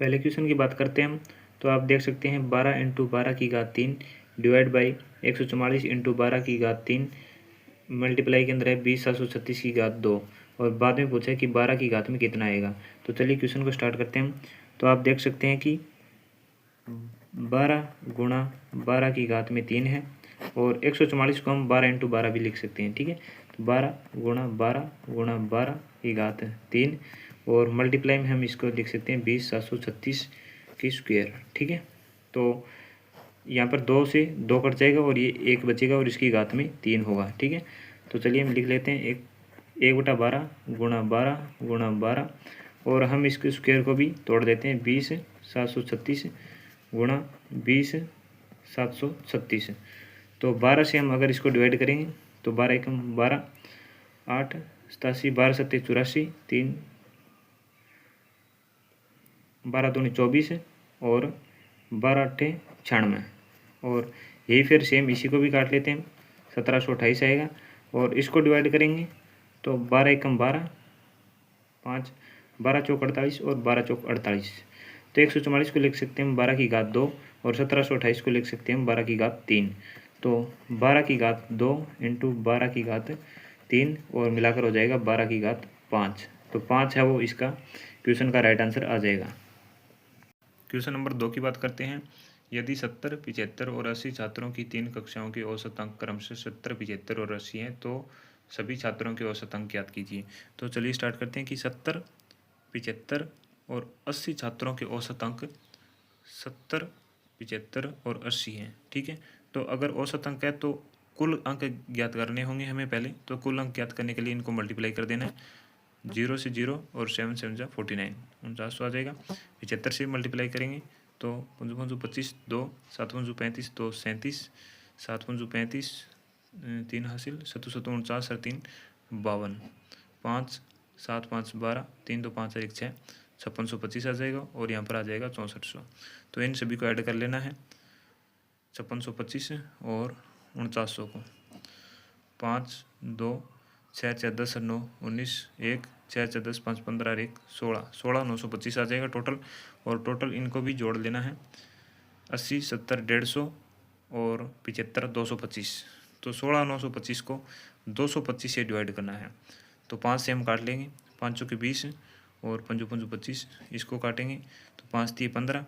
पहले क्वेश्चन की बात करते हैं हम। तो आप देख सकते हैं 12 इंटू 12 की घात 3 डिवाइड बाई 144 इंटू 12 की घात 3 मल्टीप्लाई के अंदर है 20,736 की घात 2 और बाद में पूछा है कि 12 की घात में कितना आएगा। तो चलिए क्वेश्चन को स्टार्ट करते हैं हम। तो आप देख सकते हैं कि 12 गुणा 12 की घात में 3 है और 144 को हम 12 इंटू 12 भी लिख सकते हैं। ठीक है, तो 12 गुणा 12 की घात 3 और मल्टीप्लाई में हम इसको लिख सकते हैं 20,736 की स्क्वायर। ठीक है, तो यहाँ पर 2 से 2 कट जाएगा और ये 1 बचेगा और इसकी घात में 3 होगा। ठीक है, तो चलिए हम लिख लेते हैं 1/12 गुणा 12 और हम इसके स्क्वायर को भी तोड़ देते हैं 20,736 गुणा 20,736। तो 12 से हम अगर इसको डिवाइड करेंगे तो 12 एकम 12 8 87 12 7 84 3 12 दूनी 24 और 12 8 96 और यही फिर सेम इसी को भी काट लेते हैं 1728 आएगा और इसको डिवाइड करेंगे तो 12 एकम 12 5 12 चौक 48 और 12 चौक 48। तो 144 को लिख सकते हैं हम 12 की घात 2 और 1728 को लिख सकते हैं हम 12 की घात 3। तो 12 की घात 2 इंटू 12 की घात 3 और मिलाकर हो जाएगा 12 की घात 5। तो 5 है वो इसका क्वेश्चन का राइट आंसर आ जाएगा। क्वेश्चन नंबर 2 की बात करते हैं। यदि 70, 75 और 80 छात्रों की 3 कक्षाओं के औसत अंक क्रमशः 70, 75 और 80 हैं तो सभी छात्रों के औसत अंक ज्ञात कीजिए। तो चलिए स्टार्ट करते हैं कि 70, 75 और 80 छात्रों के औसत अंक 70, 75 और 80 हैं। ठीक है, तो अगर औसत अंक है तो कुल अंक ज्ञात करने होंगे हमें पहले। तो कुल अंक ज्ञात करने के लिए इनको मल्टीप्लाई कर देना है 0 से 0 और 7 7 जा 49 49 आ जाएगा। 75 से मल्टीप्लाई करेंगे तो 5 5 25 2 7 5 35 2 37 7 5 35 3 हासिल 7 7 49 और 3 52 5 7 5 12 3 2 5 1 6 5625 आ जाएगा और यहाँ पर आ जाएगा 6400। तो इन सभी को ऐड कर लेना है 5625 और 4900 को 5 2 6 4 10 9 19 1 6 4 10 5 15 1 16 16 925 आ जाएगा टोटल। और टोटल इनको भी जोड़ लेना है 80 70 150 और 75 225। तो 16 925 को 225 से डिवाइड करना है। तो 5 से हम काट लेंगे 5 चौके 20 और 5 5 25 इसको काटेंगे तो 5 3 15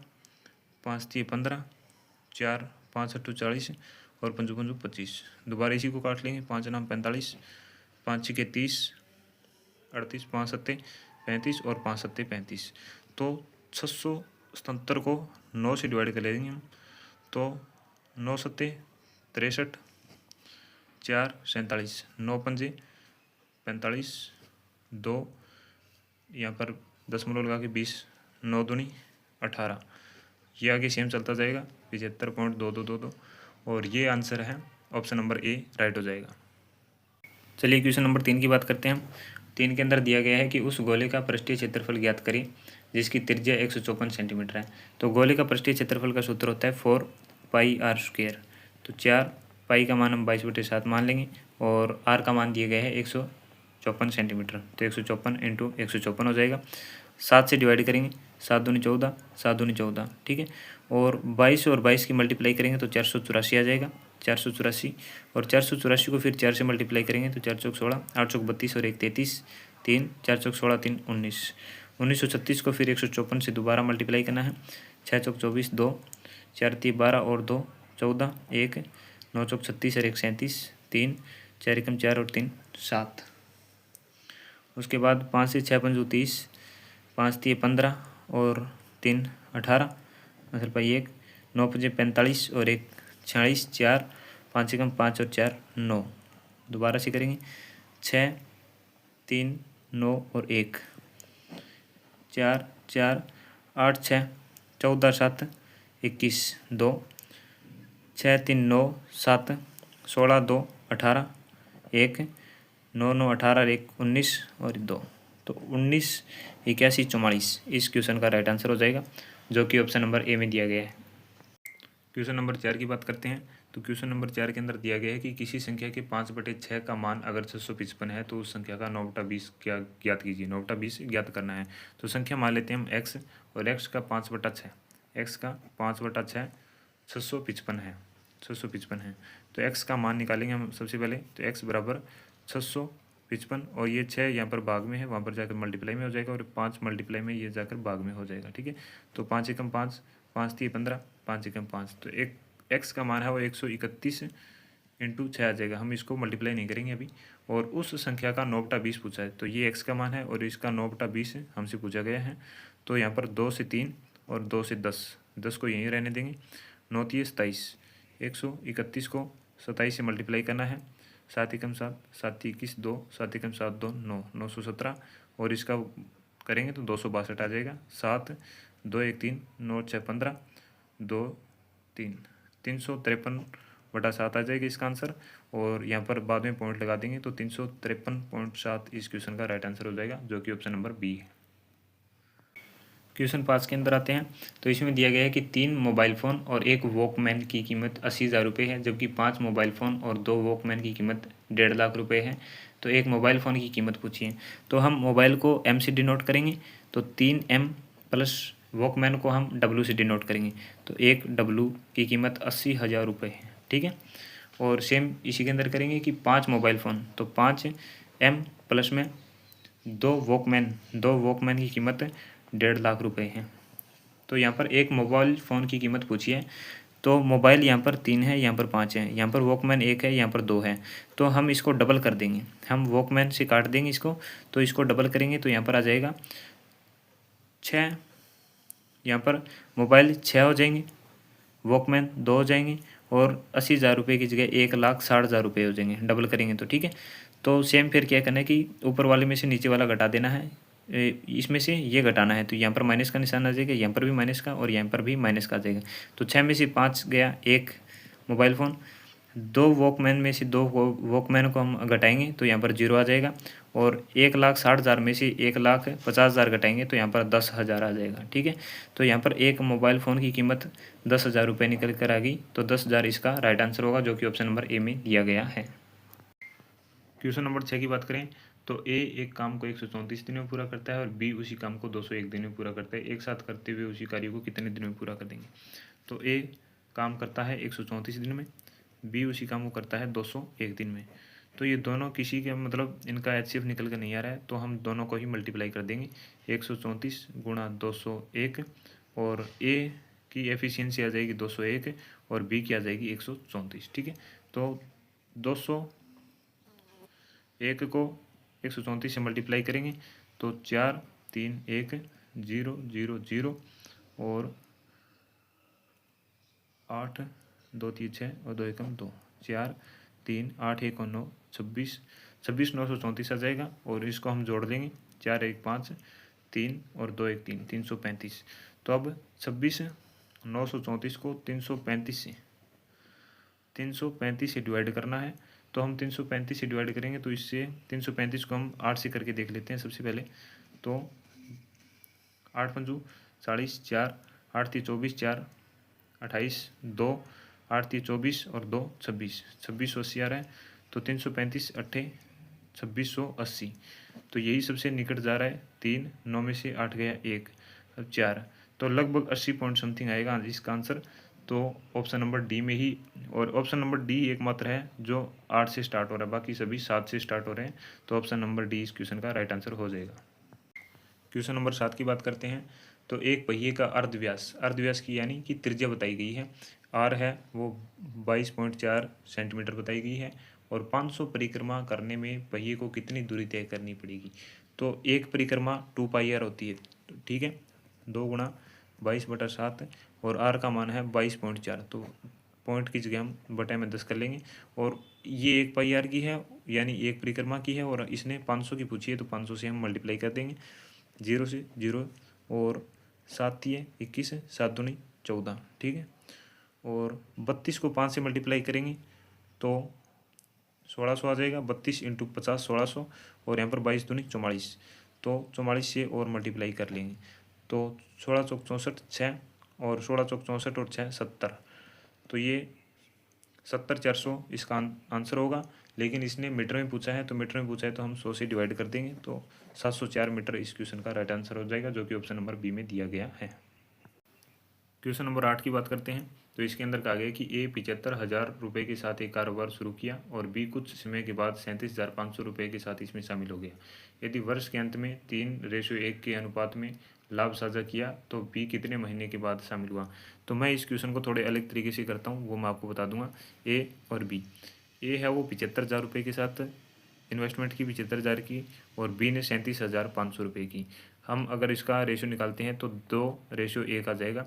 5 3 15 4 5 8 40 और 5 5 25। दोबारा इसी को काट लेंगे 5 9 45 5 6 30 38 5 7 35 और 5 7 35। तो 677 को 9 से डिवाइड कर लेंगे हम तो 9 7 63 4 47 9 5 45 2 यहाँ पर 10 लगा के 20 9 दूनी 18। ये आगे सेम चलता जाएगा 75.2222 और ये आंसर है ऑप्शन नंबर ए राइट हो जाएगा। चलिए क्वेश्चन नंबर 3 की बात करते हैं हम। 3 के अंदर दिया गया है कि उस गोले का पृष्ठीय क्षेत्रफल ज्ञात करें जिसकी त्रिज्या 154 सेंटीमीटर है। तो गोले का पृष्ठीय क्षेत्रफल का सूत्र होता है 4 पाई आर स्क्वायर। तो 4 पाई का मान हम 22/7 मान लेंगे और आर का मान दिया गया है 154 सेंटीमीटर। तो 154 इंटू 154 हो जाएगा। 7 से डिवाइड करेंगे 7 दूनी 14 7 दूनी 14। ठीक है, और 22 और 22 की मल्टीप्लाई करेंगे तो 484 आ जाएगा 484 और 484 को फिर 4 से मल्टीप्लाई करेंगे तो 4 चौक 16 8 चौक 32 और 1 33 3 4 चौक 16 3 19 1936 को फिर 154 से दोबारा मल्टीप्लाई करना है 6 चौक 24 2 4 3 12 और 2 14 1 9 चौक 36 और 1 37 3 4 एकम 4 और 3 7। उसके बाद 5 से 6 पंजू 30 5 3 15 और 3 18 मतलब पाई 1 9 5 45 और 1 46 4 5 एकम 5 और 4 9। दोबारा से करेंगे 6 3 9 और 1 4 4 8 6 14 7 21 2 6 3 9 7 16 2 18 1 9 9 18 1 19 और 2। तो 19 81 44 इस क्वेश्चन का राइट आंसर हो जाएगा जो कि ऑप्शन नंबर ए में दिया गया है। क्वेश्चन नंबर 4 की बात करते हैं। तो क्वेश्चन नंबर 4 के अंदर दिया गया है कि किसी संख्या के 5/6 का मान अगर 655 है तो उस संख्या का 9/20 क्या ज्ञात कीजिए। 9/20 ज्ञात करना है। तो संख्या मान लेते हैं हम x, और x का 5/6, x का 5/6 655 है, 655 है। तो x का मान निकालेंगे हम सबसे पहले। तो x बराबर 655, और ये 6 यहाँ पर भाग में है, वहाँ पर जाकर मल्टीप्लाई में हो जाएगा, और 5 मल्टीप्लाई में ये जाकर भाग में हो जाएगा। ठीक है, तो 5 एकम 5, 5 3 15, 5 एकम 5। तो एक x का मान है वो 131 इंटू 6 आ जाएगा। हम इसको मल्टीप्लाई नहीं करेंगे अभी। और उस संख्या का 9/20 पूछा है, तो ये x का मान है और इसका 9/20 हमसे पूछा गया है। तो यहाँ पर 2 से 3 और 2 से 10, 10 को यहीं रहने देंगे। 9 3 27, 131 को 27 से मल्टीप्लाई करना है। 7 एकम 7, 7 21 2, 7 एकम 7 2 9, 917, और इसका करेंगे तो 262 आ जाएगा। 7 2 1 3, 9 6 15, 2 3, 353/7 आ जाएगा इसका आंसर। और यहाँ पर बाद में पॉइंट लगा देंगे तो 353.7 इस क्वेश्चन का राइट आंसर हो जाएगा, जो कि ऑप्शन नंबर बी है। क्वेश्चन 5 के अंदर आते हैं। तो इसमें दिया गया है कि 3 मोबाइल फ़ोन और 1 वॉकमैन की कीमत 80,000 रुपये है, जबकि 5 मोबाइल फ़ोन और 2 वॉकमैन की कीमत 1.5 लाख रुपये है। तो एक मोबाइल फ़ोन की कीमत पूछी है। तो हम मोबाइल को M से डिनोट करेंगे, तो 3M प्लस वॉकमैन को हम W से डिनोट करेंगे। तो एक W की कीमत 80,000 रुपये है। ठीक है, और सेम इसी के अंदर करेंगे कि 5 मोबाइल फ़ोन, तो 5M प्लस में 2 वॉकमैन की कीमत 1.5 लाख रुपये है। तो यहाँ पर एक मोबाइल फ़ोन की कीमत पूछी है। तो मोबाइल यहाँ पर 3 है, यहाँ पर 5 है, यहाँ पर वॉकमैन 1 है, यहाँ पर 2 है। तो हम इसको डबल कर देंगे, हम वॉकमैन से काट देंगे इसको, तो इसको डबल करेंगे तो यहाँ पर आ जाएगा 6। यहाँ पर मोबाइल 6 हो जाएंगे, वॉकमैन 2 हो जाएंगे, और 80,000 रुपये की जगह 1,60,000 रुपये हो जाएंगे डबल करेंगे तो। ठीक है, तो सेम फिर क्या करना है कि ऊपर वाले में से नीचे वाला घटा देना है, इसमें से ये घटाना है। तो यहाँ पर माइनस का निशान आ जाएगा, यहाँ पर भी माइनस का और यहाँ पर भी माइनस का आ जाएगा। तो 6 में से 5 गया, एक मोबाइल फ़ोन। 2 वॉकमैन में से 2 वॉकमैन को हम घटाएंगे तो यहाँ पर 0 आ जाएगा, और 1,60,000 में से 1,50,000 घटाएंगे तो यहाँ पर 10,000 आ जाएगा। ठीक है, तो यहाँ पर एक मोबाइल फ़ोन की कीमत 10,000 रुपये निकल कर आ गई। तो 10,000 इसका राइट आंसर होगा, जो कि ऑप्शन नंबर ए में दिया गया है। क्वेश्चन नंबर 6 की बात करें तो ए एक काम को 134 दिन में पूरा करता है और बी उसी काम को 201 दिन में पूरा करता है। एक साथ करते हुए उसी कार्य को कितने दिन में पूरा कर देंगे। तो ए काम करता है 134 दिन में, बी उसी काम को करता है 201 दिन में। तो ये दोनों किसी के मतलब इनका HCF निकल कर नहीं आ रहा है, तो हम दोनों को ही मल्टीप्लाई कर देंगे। 134 गुणा 201, और ए की एफिशिएंसी आ जाएगी 201 और बी की आ जाएगी 134। ठीक है, तो 201 को 134 से मल्टीप्लाई करेंगे तो 4 3 1 0 0 0 और 8 2 3 6 और 2 एकम 2, 4 3 8 1 और 9 26, 26,934 आ जाएगा। और इसको हम जोड़ देंगे, 4 1 5 3 और 2 1 3, 335। तो अब 26,934 को 335 से डिवाइड करना है। तो हम 335 से डिवाइड करेंगे तो इससे 335 को हम 8 से करके देख लेते हैं सबसे पहले। तो 8 पंजू 40, 4 8 3 24, 4 28, 2 8 3 24 और 2 26, 2680 आ रहा है। तो 335 8 2680, तो यही सबसे निकट जा रहा है। 3 9 में से 8 गया 1, अब 4, तो लगभग 80 पॉइंट समथिंग आएगा इसका आंसर। तो ऑप्शन नंबर डी में ही, और ऑप्शन नंबर डी एकमात्र है जो 8 से स्टार्ट हो रहा है, बाकी सभी 7 से स्टार्ट हो रहे हैं। तो ऑप्शन नंबर डी इस क्वेश्चन का राइट आंसर हो जाएगा। क्वेश्चन नंबर 7 की बात करते हैं। तो एक पहिए का अर्धव्यास की यानी कि त्रिज्या बताई गई है। आर है वो 22.4 सेंटीमीटर बताई गई है, और 500 परिक्रमा करने में पहिए को कितनी दूरी तय करनी पड़ेगी। तो एक परिक्रमा 2πr होती है। ठीक है, 2 गुणा 22/7 और आर का मान है 22.4। तो पॉइंट की जगह हम बटे में 10 कर लेंगे, और ये 1πr की है यानी एक परिक्रमा की है, और इसने 500 की पूछी है तो 500 से हम मल्टीप्लाई कर देंगे। 0 से 0 और 7 21, 7 दूनी 14। ठीक है, और 32 को 5 से मल्टीप्लाई करेंगे तो 1600 आ जाएगा। 32 × 50 1600, और यहाँ पर 22 दूनी 44, तो 44 से और मल्टीप्लाई कर लेंगे तो 16 चौक 64 6, और 16 चौक 64 और 6 70। तो ये 70,400 इसका आंसर होगा, लेकिन इसने मीटर में पूछा है, तो मीटर में पूछा है तो हम 100 से डिवाइड कर देंगे, तो 704 मीटर इस क्वेश्चन का राइट आंसर हो जाएगा, जो कि ऑप्शन नंबर बी में दिया गया है। क्वेश्चन नंबर 8 की बात करते हैं। तो इसके अंदर कहा गया कि ए 75,000 रुपये के साथ एक कारोबार शुरू किया और बी कुछ समय के बाद 37,500 रुपये के साथ इसमें शामिल हो गया। यदि वर्ष के अंत में 3:1 के अनुपात में लाभ साझा किया तो बी कितने महीने के बाद शामिल हुआ। तो मैं इस क्वेश्चन को थोड़े अलग तरीके से करता हूँ, वो मैं आपको बता दूंगा। ए और बी, ए है वो 75,000 रुपये के साथ इन्वेस्टमेंट की 75,000 की, और बी ने 37,500 रुपये की। हम अगर इसका रेशो निकालते हैं तो 2:1 आ जाएगा।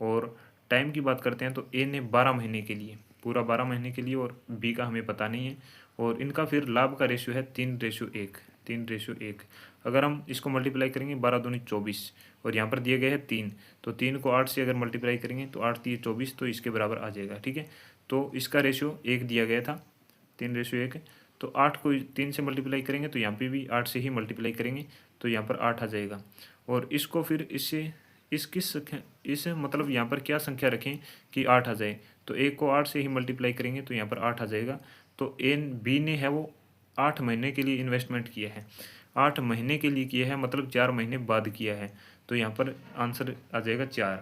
और टाइम की बात करते हैं तो ए ने 12 महीने के लिए, पूरा 12 महीने के लिए, और बी का हमें पता नहीं है। और इनका फिर लाभ का रेशियो है 3:1, 3:1। अगर हम इसको मल्टीप्लाई करेंगे 12 दूनी 24, और यहाँ पर दिए गए हैं 3, तो 3 को 8 से अगर मल्टीप्लाई करेंगे तो 8 3 24, तो इसके बराबर आ जाएगा। ठीक है, तो इसका रेशियो 1 दिया गया था, 3:1। तो 8 को 3 से मल्टीप्लाई करेंगे तो यहाँ पे भी 8 से ही मल्टीप्लाई करेंगे, तो यहाँ पर 8 आ जाएगा। और इसको फिर इससे इस मतलब यहाँ पर क्या संख्या रखें कि 8 आ जाए, तो 1 को 8 से ही मल्टीप्लाई करेंगे तो यहाँ पर 8 आ जाएगा। तो बी ने है वो 8 महीने के लिए इन्वेस्टमेंट किया है, 8 महीने के लिए किया है, मतलब 4 महीने बाद किया है, तो यहाँ पर आंसर आ जाएगा 4,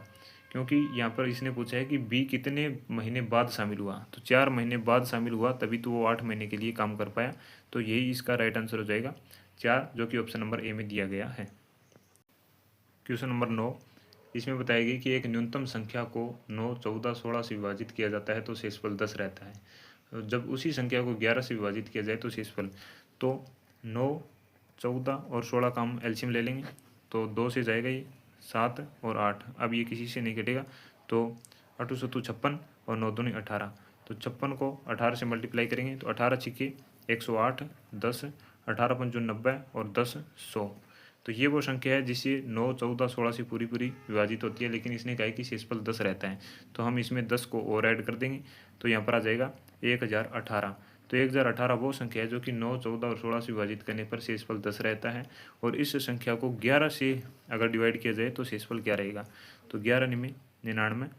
क्योंकि यहाँ पर इसने पूछा है कि बी कितने महीने बाद शामिल हुआ, तो 4 महीने बाद शामिल हुआ, तभी तो वो 8 महीने के लिए काम कर पाया। तो यही इसका राइट आंसर हो जाएगा 4, जो कि ऑप्शन नंबर ए में दिया गया है। क्वेश्चन नंबर 9, इसमें बताया गया कि एक न्यूनतम संख्या को 9, 14, 16 से विभाजित किया जाता है तो शेषफल 10 रहता है। जब उसी संख्या को 11 से विभाजित किया जाए तो शेषफल, तो 9, 14 और 16 का हम एलसीएम ले लेंगे, तो 2 से जाएगा ये 7 और 8, अब ये किसी से नहीं कटेगा, तो 8 7 56 और 9 दूनी 18, तो 56 को 18 से मल्टीप्लाई करेंगे तो 18 छिके 108, 10, 18 पंचो 90 और 10 100। तो ये वो संख्या है जिसे 9, 14, 16 से पूरी विभाजित होती है, लेकिन इसने कहा है कि शेषफल 10 रहता है, तो हम इसमें 10 को और ऐड कर देंगे, तो यहाँ पर आ जाएगा 1018। तो 1018 वो संख्या है जो कि 9, 14 और 16 से विभाजित करने पर शेषफल 10 रहता है। और इस संख्या को 11 से अगर डिवाइड किया जाए तो शेषफल क्या रहेगा, तो 11 निमे 99,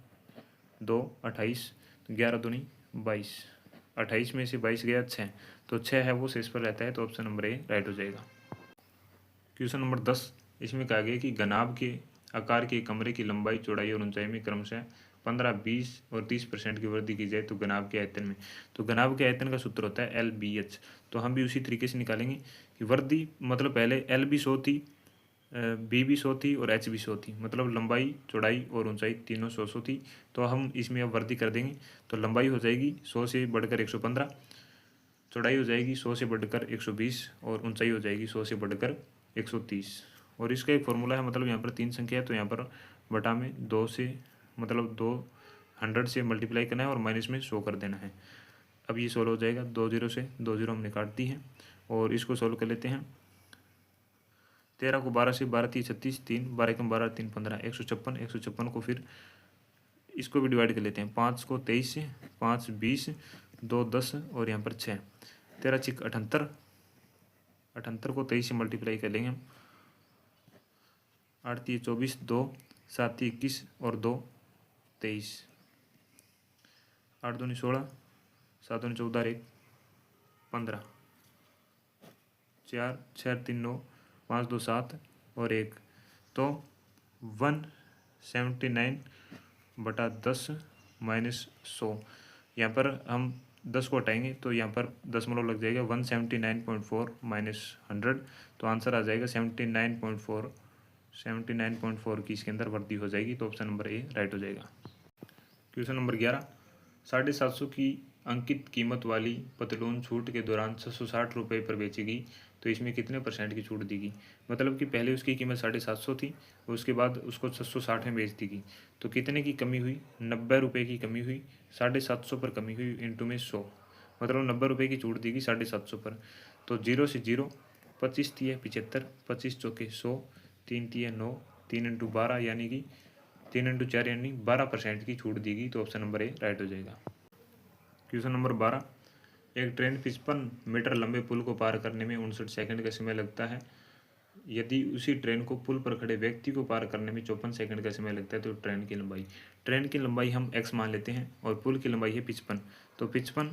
2 28, तो 11 दूनी 22, 28 में से 22 गया 6, तो 6 है वो शेषफल रहता है, तो ऑप्शन नंबर ए राइट हो जाएगा। क्वेश्चन नंबर 10, इसमें कहा गया कि घनाभ के आकार के कमरे की लंबाई, चौड़ाई और ऊंचाई में क्रमशः 15, 20 और 30% की वृद्धि की जाए तो घनाभ के आयतन में, तो घनाभ के आयतन का सूत्र होता है LBH। तो हम भी उसी तरीके से निकालेंगे कि वृद्धि मतलब पहले L भी 100 थी, B भी 100 थी और H भी 100 थी, मतलब लंबाई, चौड़ाई और ऊंचाई तीनों 100 थी। तो हम इसमें अब वृद्धि कर देंगे, तो लंबाई हो जाएगी 100 से बढ़कर 115, चौड़ाई हो जाएगी 100 से बढ़कर 120 और ऊंचाई हो जाएगी 100 से बढ़कर 130। और इसका एक फॉर्मूला है, मतलब यहाँ पर 3 संख्या है, तो यहाँ पर बटा में 2 से मतलब 200 से मल्टीप्लाई करना है और माइनस में 100 कर देना है। अब ये सोल्व हो जाएगा, 2 0 से 2 0 हमने काट दी है, और इसको सोल्व कर लेते हैं। 13 को 12 से 12 3 36, 3 12 कम 12 3 15, 156, 156 को फिर इसको भी डिवाइड कर लेते हैं, 5 को 23 से, 5 20, 2 10 और यहाँ पर 6, 13 6 78, 78 को 23 से मल्टीप्लाई कर लेंगे हम, 8 3 24, 2 7 21 और 2 23, 8 दूनी 16, 7 दूनी 14, 1 15, 4 6 3 9, 5 2 7 और 1, तो 179 बटा 10 माइनस 100। यहाँ पर हम 10 को हटाएंगे तो यहाँ पर दशमलव लग जाएगा, 179.4 माइनस 100, तो आंसर आ जाएगा 79.4, 79.4 की इसके अंदर वृद्धि हो जाएगी, तो ऑप्शन नंबर ए राइट हो जाएगा। क्वेश्चन नंबर 11, 750 की अंकित कीमत वाली पतलून छूट के दौरान 660 रुपये पर बेचेगी तो इसमें कितने % की छूट देगी। मतलब कि पहले उसकी कीमत 750 थी, उसके बाद उसको 660 में बेच देगी, तो कितने की कमी हुई, 90 रुपये की कमी हुई, 750 पर कमी हुई इंटू में 100, मतलब 90 रुपये की छूट देगी 750 पर। तो 0 से 0, 25 3 75, 25 चौके 100, 3 3 9, 3 इंटू 12 यानी कि 3 इंटू 4 यानी 12% की छूट देगी, तो ऑप्शन नंबर ए राइट हो जाएगा। क्वेश्चन नंबर 12, एक ट्रेन 55 मीटर लंबे पुल को पार करने में 59 सेकंड का समय लगता है यदि उसी ट्रेन को पुल पर खड़े व्यक्ति को पार करने में 54 सेकंड का समय लगता है तो ट्रेन की लंबाई हम x मान लेते हैं और पुल की लंबाई है 55। तो 55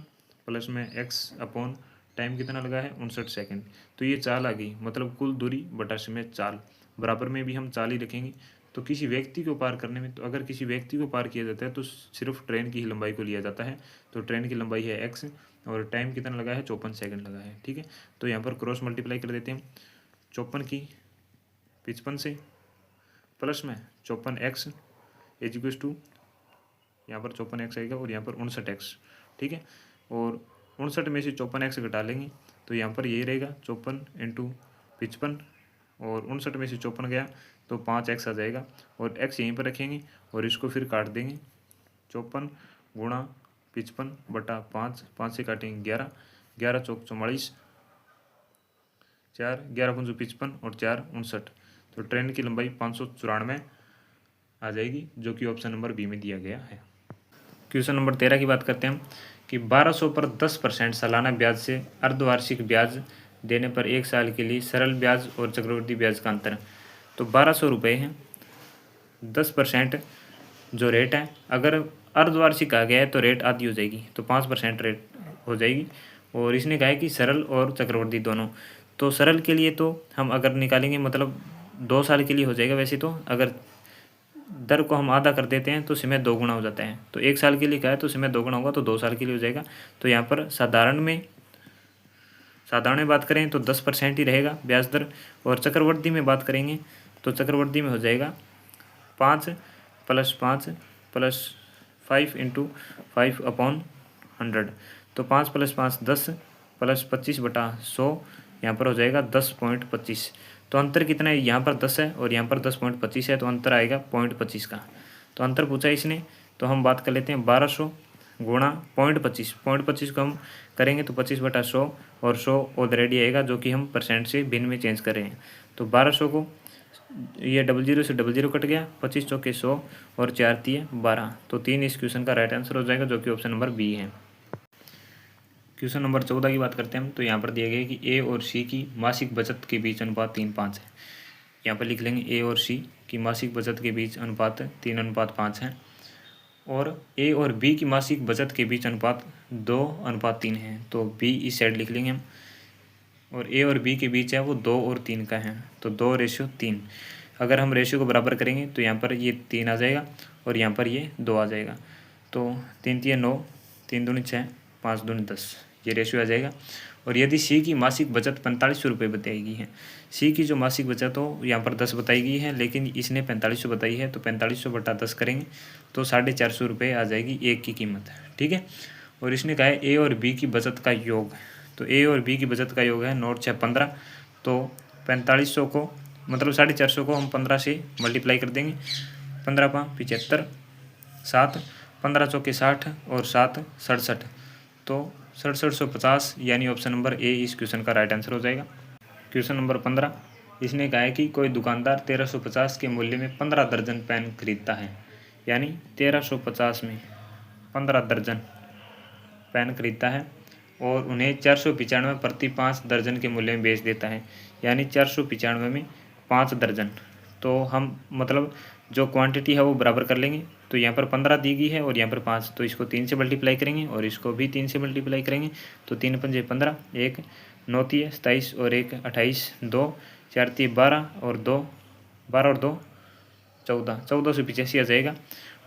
प्लस में x अपॉन टाइम कितना लगा है 59 सेकंड। तो ये चाल आ गई, मतलब कुल दूरी बटा समय चाल, बराबर में भी हम चाल ही रखेंगे। तो किसी व्यक्ति को पार करने में, तो अगर किसी व्यक्ति को पार किया जाता है तो सिर्फ ट्रेन की ही लंबाई को लिया जाता है। तो ट्रेन की लंबाई है x और टाइम कितना लगा है 54 सेकंड लगा है। ठीक है, तो यहाँ पर क्रॉस मल्टीप्लाई कर देते हैं 54 की 55 से प्लस में 54x इक्वल्स टू, यहाँ पर 54x आएगा और यहाँ पर 59x। ठीक है, और 59 में से 54x घटा लेंगे तो यहाँ पर यही रहेगा 54 इंटू 55 और 59 में से 54 गया तो 5x आ जाएगा और x यहीं पर रखेंगे और इसको फिर काट देंगे 54 गुणा 55 बटा 5, 5 से काटेंगे 11, 11 चौक 44, 4 11 पंचो 55 और 4 59। तो ट्रेन की लंबाई 594 आ जाएगी, जो कि ऑप्शन नंबर बी में दिया गया है। क्वेश्चन नंबर 13 की बात करते हैं हम कि 1200 पर 10% सालाना ब्याज से अर्धवार्षिक ब्याज देने पर 1 साल के लिए सरल ब्याज और चक्रवृद्धि ब्याज का अंतर। तो 1200 रुपये है, 10% जो रेट है, अगर अर्धवार्षिक आ गया है तो रेट आधी हो जाएगी, तो 5% रेट हो जाएगी। और इसने कहा है कि सरल और चक्रवृद्धि दोनों। तो सरल के लिए तो हम अगर निकालेंगे मतलब 2 साल के लिए हो जाएगा, वैसे तो अगर दर को हम आधा कर देते हैं तो समय 2 गुना हो जाता है। तो 1 साल के लिए कहा है तो समय 2 गुना होगा, तो 2 साल के लिए हो जाएगा। तो यहाँ पर साधारण में बात करें तो 10% ही रहेगा ब्याज दर, और चक्रवृद्धि में बात करेंगे तो चक्रवृद्धि में हो जाएगा 5 + 5 + 5 इंटू 5 अपॉन 100। तो 5 + 5 10 + 25 बटा 100, यहाँ पर हो जाएगा 10.25। तो अंतर कितना है, यहाँ पर 10 है और यहाँ पर 10.25 है, तो अंतर आएगा 0.25 का। तो अंतर पूछा इसने, तो हम बात कर लेते हैं 1200 गुणा 0.25, 0.25 को हम करेंगे तो 25 बटा 100 और 100 ऑलरेडी आएगा, जो कि हम परसेंट से भिन्न में चेंज कर रहे हैं। तो 1200 को ये 00 से 00 कट गया, 25 चौके 100 और 4 तिये 12। तो 3 इस क्वेश्चन का राइट आंसर हो जाएगा, जो कि ऑप्शन नंबर बी है। क्वेश्चन नंबर 14 की बात करते हैं हम, तो यहाँ पर दिया गया है कि ए और सी की मासिक बचत के बीच अनुपात 3:5 है। यहाँ पर लिख लेंगे ए और सी की मासिक बचत के बीच अनुपात 3:5 है, और ए और बी की मासिक बचत के बीच अनुपात 2:3 है। तो बी इस साइड लिख लेंगे हम, और ए और बी के बीच है वो 2 और 3 का है, तो 2:3। अगर हम रेशियो को बराबर करेंगे तो यहाँ पर ये 3 आ जाएगा और यहाँ पर ये 2 आ जाएगा। तो 3 तिये 9, 3 दूनी 6, 5 दूनी 10, ये रेशियो आ जाएगा। और यदि सी की मासिक बचत 4500 रुपये बताई गई है, सी की जो मासिक बचत हो यहाँ पर 10 बताई गई है, लेकिन इसने 4500 बताई है, तो 4500 बटा 10 करेंगे तो 450 रुपये आ जाएगी एक की कीमत। ठीक है, और इसने कहा है ए और बी की बचत का योग। तो ए और बी की बचत का योग है 9 × 6 15। तो 4500 को मतलब 450 को हम 15 से मल्टीप्लाई कर देंगे, 15 × 5 = 75, 7 15 चौके 60 और 7 67, तो 6750, यानी ऑप्शन नंबर ए इस क्वेश्चन का राइट आंसर हो जाएगा। क्वेश्चन नंबर 15, इसने कहा है कि कोई दुकानदार 1350 के मूल्य में 15 दर्जन पेन खरीदता है, यानी 1350 में 15 दर्जन पेन खरीदता है और उन्हें 495 प्रति 5 दर्जन के मूल्य में बेच देता है, यानी 495 में 5 दर्जन। तो हम मतलब जो क्वांटिटी है वो बराबर कर लेंगे। तो यहाँ पर 15 दी गई है और यहाँ पर 5, तो इसको 3 से मल्टीप्लाई करेंगे और इसको भी 3 से मल्टीप्लाई करेंगे। तो 3 × 5 = 15, 1 9 तिये 27 और 1 28, 2 4 तिये 12 और 2 12 और 2 14, 1485 आ जाएगा।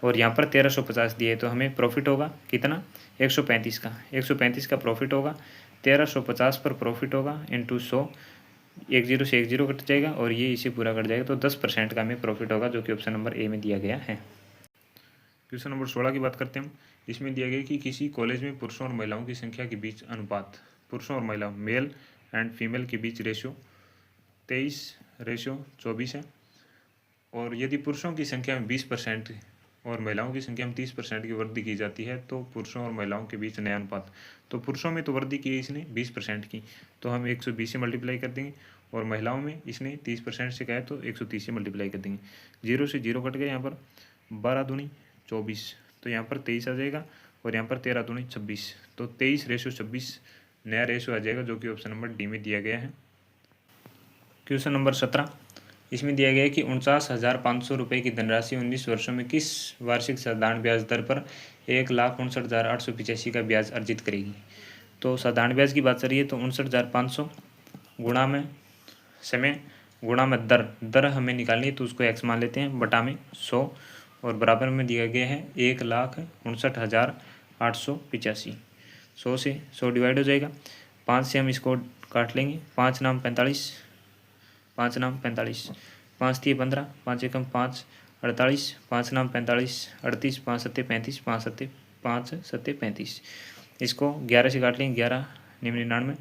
और यहाँ पर 1350 दिए, तो हमें प्रॉफिट होगा कितना 135 का, 135 का प्रॉफिट होगा। 1350 पर प्रॉफिट होगा इंटू 100, 10 से 10 कट जाएगा और ये इसे पूरा कट जाएगा, तो 10% का हमें प्रॉफिट होगा, जो कि ऑप्शन नंबर ए में दिया गया है। क्वेश्चन नंबर 16 की बात करते हैं हम। इसमें दिया गया कि किसी कॉलेज में पुरुषों और महिलाओं की संख्या के बीच अनुपात, पुरुषों और महिलाओं मेल एंड फीमेल के बीच रेशियो 23:24 है, और यदि पुरुषों की संख्या में 20% और महिलाओं की संख्या में 30% की वृद्धि की जाती है तो पुरुषों और महिलाओं के बीच नया अनुपात। तो पुरुषों में तो वृद्धि की है इसने 20% की, तो हम 120 से मल्टीप्लाई कर देंगे, और महिलाओं में इसने 30% से कहा है तो 130 से मल्टीप्लाई कर देंगे। 0 से 0 कट गए, यहाँ पर 12 दूनी 24, तो यहाँ पर 23 आ जाएगा और यहाँ पर 13 दूनी 26, तो 23:26 नया रेशियो आ जाएगा, जो कि ऑप्शन नंबर डी में दिया गया है। क्वेश्चन नंबर 17, इसमें दिया गया है कि 49,500 रुपये की धनराशि 19 वर्षों में किस वार्षिक साधारण ब्याज दर पर 1,59,885 का ब्याज अर्जित करेगी। तो साधारण ब्याज की बात करिए तो 59,500 गुणा में समय गुणा में दर हमें निकालनी है, तो उसको x मान लेते हैं, बटा में 100 और बराबर में दिया गया है 1,59,885। 100 से 100 डिवाइड हो जाएगा, 5 से हम इसको काट लेंगे, 5 नाम 45, 5 नाम 45, 5 दिए 15, 5 एकम 5 48, 5 नाम 45 38, 5 सत्ते 35, 5 सत्ते 35। इसको 11 से काट लेंगे, 11 निम्न 99,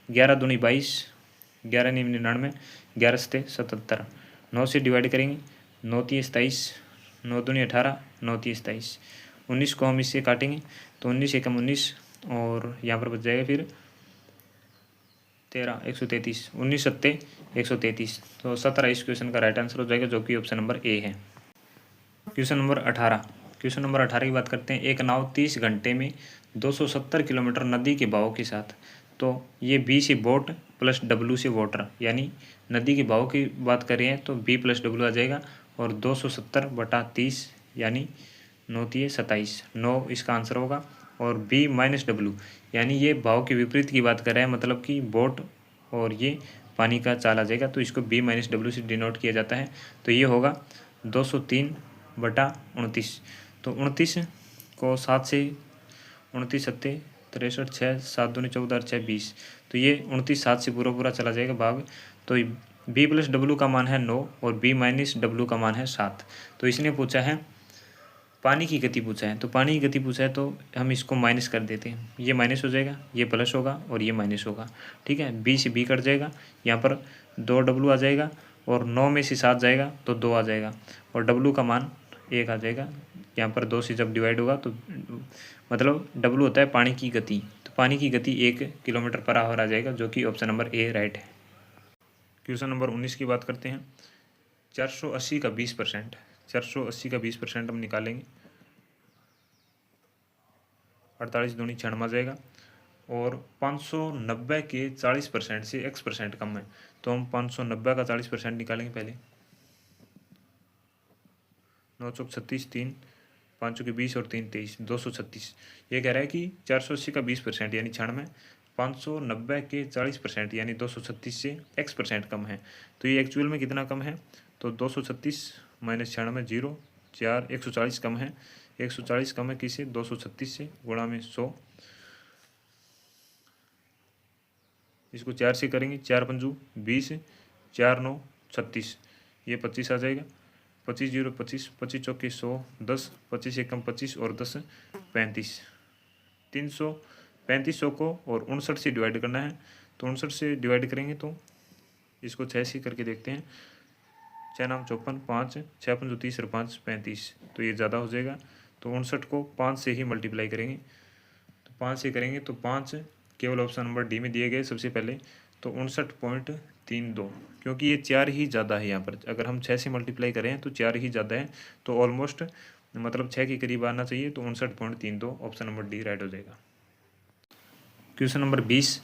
11 दूनी 22, 11 निम्न 99, 11 सत्ते 77। 9 से डिवाइड करेंगे, 9 तीय 27, 9 दूनी 18, 9 तीय 27। 19 को हम इससे काटेंगे तो 19 एकम 19 और यहाँ पर बच जाएगा फिर 13, 133, 19 सत्ते 133। तो 17 इस क्वेश्चन का राइट आंसर हो जाएगा, जो कि ऑप्शन नंबर ए है। क्वेश्चन नंबर 18, क्वेश्चन नंबर 18 की बात करते हैं। एक नाव 30 घंटे में 270 किलोमीटर नदी के बहाव के साथ, तो ये बी से बोट प्लस डब्ल्यू से वाटर, यानी नदी के बहाव की बात कर रहे हैं तो बी प्लस डब्ल्यू आ जाएगा, और 270 बटा 30 यानी 9 तिये 27, 9 इसका आंसर होगा। और बी माइनस डब्ल्यू यानी ये भाव के विपरीत की बात कर रहा है, मतलब कि बोट और ये पानी का चाल आ जाएगा, तो इसको बी माइनस डब्ल्यू से डिनोट किया जाता है। तो ये होगा 203 बटा 29। तो 29 को 7 से 29 सत्ते 63, 6 7 दूनी 14 6 20, तो ये 29 7 से पूरा चला जाएगा भाग। तो बी प्लस डब्ल्यू का मान है 9 और बी माइनस डब्ल्यू का मान है 7। तो इसने पूछा है पानी की गति पूछा है, तो पानी की गति पूछा है तो हम इसको माइनस कर देते हैं, ये माइनस हो जाएगा, ये प्लस होगा और ये माइनस होगा, ठीक है। बी से बी कट जाएगा, यहाँ पर 2 डब्ल्यू आ जाएगा और 9 में से 7 जाएगा तो 2 आ जाएगा, और डब्ल्यू का मान 1 आ जाएगा। यहाँ पर 2 से जब डिवाइड होगा तो मतलब डब्ल्यू होता है पानी की गति, तो पानी की गति 1 किलोमीटर पर आवर आ जाएगा, जो कि ऑप्शन नंबर ए राइट है। क्वेश्चन नंबर 19 की बात करते हैं। 480 का 20%, 480 का 20% हम निकालेंगे, 48 दूनी 96 आ जाएगा, और 590 के 40% से x% कम है, तो हम 590 का 40% निकालेंगे पहले। 9 चौक 36, 3 5 के 20 और 3 23, 236। ये कह रहा है कि 480 का 20% यानी 96, 590 के 40% यानी 236 से x% कम है, तो ये एक्चुअल में कितना कम है, तो 236 माइनस 96 0 4 140 कम है, 140 कम है किससे 236 से, गुणा में 100, इसको 4 से करेंगे, 4 पंजू 20, 4 9 36, ये 25 आ जाएगा, 25 0 25, 25 चौके 100 10, 25 एकम 25 और 10 35, 335 को और 59 से डिवाइड करना है, तो 59 से डिवाइड करेंगे तो इसको 6 से करके देखते हैं, 6 नाम 54, 5 6 पंजो 30 और 5 35, तो ये ज़्यादा हो जाएगा, तो 59 को 5 से ही मल्टीप्लाई करेंगे, तो 5 से करेंगे तो 5 केवल ऑप्शन नंबर डी में दिए गए सबसे पहले, तो 59.32, क्योंकि ये 4 ही ज़्यादा है यहाँ पर, अगर हम 6 से मल्टीप्लाई करें तो 4 ही ज़्यादा है, तो ऑलमोस्ट मतलब 6 के करीब आना चाहिए, तो 59.32 ऑप्शन नंबर डी राइट हो जाएगा। क्वेश्चन नंबर 20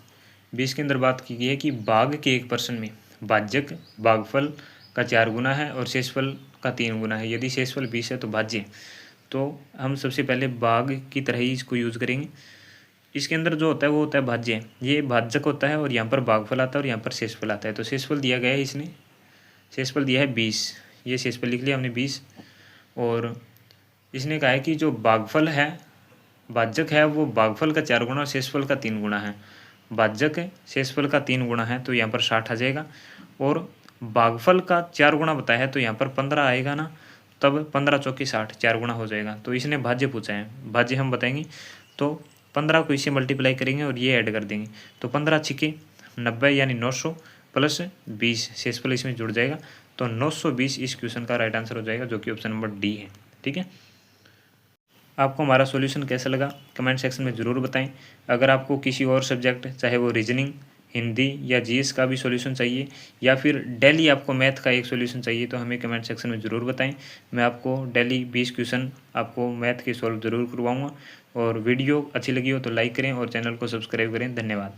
के अंदर बात की गई है कि भाग के 1% में भाज्यक भागफल का 4 गुना है और शेषफल का 3 गुना है, यदि शेषफल 20 है तो भाज्य, तो हम सबसे पहले भाग की तरह ही इसको यूज़ करेंगे। इसके अंदर जो होता है वो होता है भाज्य, ये भाजक होता है और यहाँ पर भागफल आता है और यहाँ पर शेषफल आता है। तो शेषफल दिया गया है, इसने शेषफल दिया है 20, ये शेषफल लिख लिया हमने 20, और इसने कहा है कि जो भागफल है भाजक है वो भागफल का 4 गुना और शेषफल का 3 गुना है, भाजक शेषफल का 3 गुना है तो यहाँ पर 60 आ जाएगा, और भागफल का 4 गुना बताया है तो यहाँ पर 15 आएगा ना, तब 15 चौके 60 4 गुना हो जाएगा। तो इसने भाज्य पूछा है, भाज्य हम बताएंगे, तो 15 को इससे मल्टीप्लाई करेंगे और ये ऐड कर देंगे, तो 15 छिके 90 यानी 900 प्लस 20 शेषफल इसमें जुड़ जाएगा, तो 920 इस क्वेश्चन का राइट आंसर हो जाएगा, जो कि ऑप्शन नंबर डी है। ठीक है, आपको हमारा सॉल्यूशन कैसा लगा कमेंट सेक्शन में ज़रूर बताएं। अगर आपको किसी और सब्जेक्ट चाहे वो रीजनिंग, हिंदी या जीएस का भी सॉल्यूशन चाहिए, या फिर डेली आपको मैथ का एक सॉल्यूशन चाहिए, तो हमें कमेंट सेक्शन में ज़रूर बताएं। मैं आपको डेली 20 क्वेश्चन आपको मैथ के सॉल्व ज़रूर करवाऊँगा। और वीडियो अच्छी लगी हो तो लाइक करें और चैनल को सब्सक्राइब करें। धन्यवाद।